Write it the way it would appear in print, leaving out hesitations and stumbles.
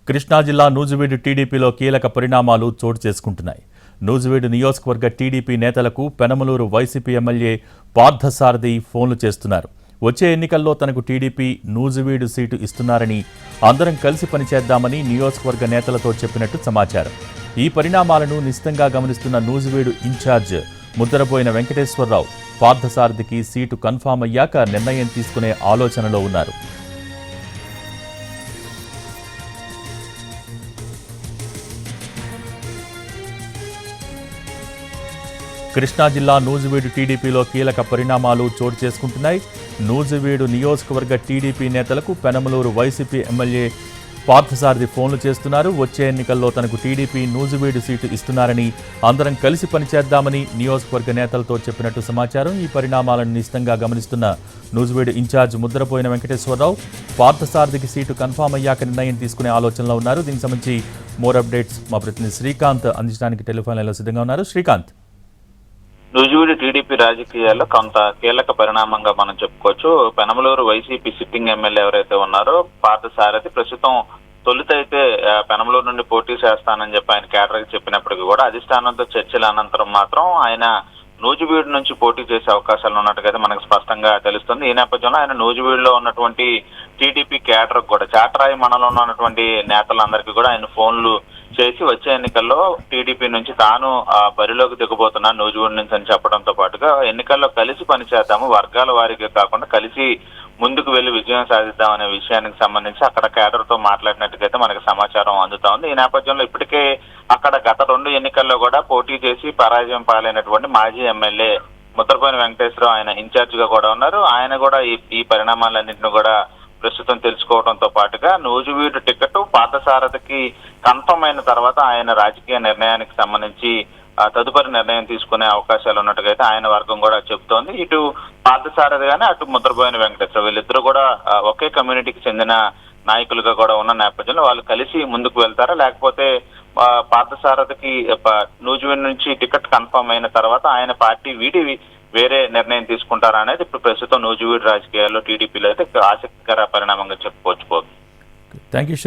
కృష్ణా జిల్లా నూజివీడు టీడీపీలో కీలక పరిణామాలు చోటు చేసుకుంటున్నాయి. నూజివీడు నియోజకవర్గ టీడీపీ నేతలకు పెనమలూరు వైసీపీ ఎమ్మెల్యే పార్థసారథి ఫోన్లు చేస్తున్నారు. వచ్చే ఎన్నికల్లో తనకు టీడీపీ నూజివీడు సీటు ఇస్తున్నారని, అందరం కలిసి పనిచేద్దామని నియోజకవర్గ నేతలతో చెప్పినట్టు సమాచారం. ఈ పరిణామాలను నిశితంగా గమనిస్తున్న నూజివీడు ఇన్ఛార్జ్ ముద్దరబోయిన వెంకటేశ్వరరావు పార్థసారథికి సీటు కన్ఫామ్ అయ్యాక నిర్ణయం తీసుకునే ఆలోచనలో ఉన్నారు. కృష్ణా జిల్లా నూజివీడు టీడీపీలో కీలక పరిణామాలు చోటు చేసుకుంటున్నాయి. నూజివీడు నియోజకవర్గ టీడీపీ నేతలకు పెనమలూరు వైసీపీ ఎమ్మెల్యే పార్థసారథి ఫోన్లు చేస్తున్నారు. వచ్చే ఎన్నికల్లో తనకు టీడీపీ నూజివీడు సీటు ఇస్తున్నారని, అందరం కలిసి పనిచేద్దామని నియోజకవర్గ నేతలతో చెప్పినట్టు సమాచారం. ఈ పరిణామాలను నిశితంగా గమనిస్తున్న నూజివీడు ఇన్ఛార్జ్ ముద్దరపోయిన వెంకటేశ్వరరావు పార్థసారథికి సీటు కన్ఫామ్ అయ్యాక నిర్ణయం తీసుకునే ఆలోచనలో ఉన్నారు. దీనికి సంబంధించి మోర్ అప్డేట్స్ మా ప్రతినిధి శ్రీకాంత్ అందించడానికి టెలిఫోన్ లైన్లో సిద్ధంగా ఉన్నారు. శ్రీకాంత్, నూజివీడు టీడీపీ రాజకీయాల్లో కొంత కీలక పరిణామంగా మనం చెప్పుకోవచ్చు. పెనమలూరు వైసీపీ సిట్టింగ్ ఎమ్మెల్యే ఎవరైతే ఉన్నారో పార్థసారథి ప్రస్తుతం తొలుతైతే పెనమలూరు నుండి పోటీ చేస్తానని చెప్పి ఆయన కేడర్కి చెప్పినప్పటికీ కూడా అధిష్టానంతో చర్చల అనంతరం మాత్రం ఆయన నూజివీడు నుంచి పోటీ చేసే అవకాశాలు ఉన్నట్టుగా మనకు స్పష్టంగా తెలుస్తుంది. ఈ నేపథ్యంలో ఆయన నూజివీడులో ఉన్నటువంటి టీడీపీ కేడర్ కూడా చాటరాయి మండలంలో ఉన్నటువంటి నేతలందరికీ కూడా ఆయన ఫోన్లు చేసి వచ్చే ఎన్నికల్లో టీడీపీ నుంచి తాను బరిలోకి దిగబోతున్నా నూజివీడు నుంచి అని చెప్పడంతో పాటుగా ఎన్నికల్లో కలిసి పనిచేద్దాము, వర్గాల వారీగా కాకుండా కలిసి ముందుకు వెళ్లి విజయం సాధిద్దాం అనే విషయానికి సంబంధించి అక్కడ కేడర్ తో మాట్లాడినట్టుగైతే మనకు సమాచారం అందుతా ఉంది. ఈ నేపథ్యంలో ఇప్పటికే అక్కడ గత 2 ఎన్నికల్లో కూడా పోటీ చేసి పరాజయం పాలైనటువంటి మాజీ ఎమ్మెల్యే ముద్దరపోయిన వెంకటేశ్వరరావు ఆయన ఇన్ఛార్జ్ గా కూడా ఉన్నారు. ఆయన కూడా ఈ పరిణామాలన్నింటినీ కూడా ప్రస్తుతం తెలుసుకోవడంతో పాటుగా నూజివీడు టికెట్ పార్థసారథికి కన్ఫర్మ్ అయిన తర్వాత ఆయన రాజకీయ నిర్ణయానికి సంబంధించి తదుపరి నిర్ణయం తీసుకునే అవకాశాలు ఉన్నట్టుగా ఆయన వర్గం కూడా చెబుతోంది. ఇటు పార్థసారథి గానీ అటు ముద్రబోయిన వెంకటేశ్వర వీళ్ళిద్దరూ కూడా ఒకే కమ్యూనిటీకి చెందిన నాయకులుగా కూడా ఉన్న నేపథ్యంలో వాళ్ళు కలిసి ముందుకు వెళ్తారా, లేకపోతే పార్థసారథికి నూజివీడు నుంచి టికెట్ కన్ఫర్మ్ అయిన తర్వాత ఆయన పార్టీ వీడి వేరే నిర్ణయం తీసుకుంటారా అనేది ఇప్పుడు ప్రస్తుతం నూజివీడు రాజకీయాల్లో టీడీపీలో అయితే ఆసక్తికర పరిణామంగా చెప్పుకోవచ్చు. Thank you.